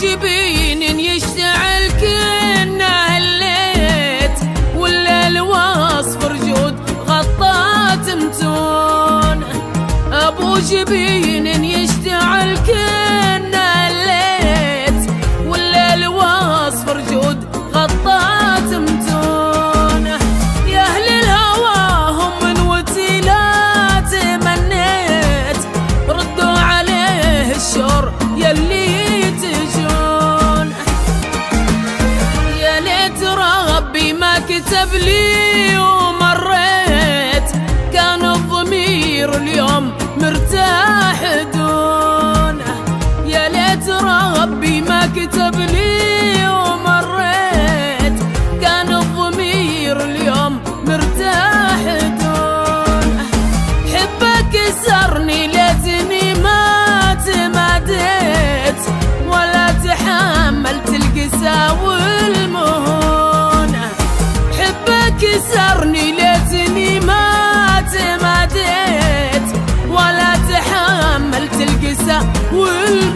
جبين يشتعل كنا الليت، والليل واصفر جود غطات متون. ابو جبين يشتعل كنا الليت، والليل واصفر جود غطات متون. يا اهل الهوى هم من وتيلات منيت، ردوا عليه الشور يلي تجون. يا ليت ربي ما كتب لي ومريت، كان الضمير اليوم مرتاح دونه. يا ليت ربي ما كتب لي ومريت، كان الضمير اليوم مرتاح دونه. حبك سرني ليتني ما تماديت، ولا تحملت القسى والمهونة. حبك سرني ليتني ما تماديت، ولا تحملت القسى والمهونة.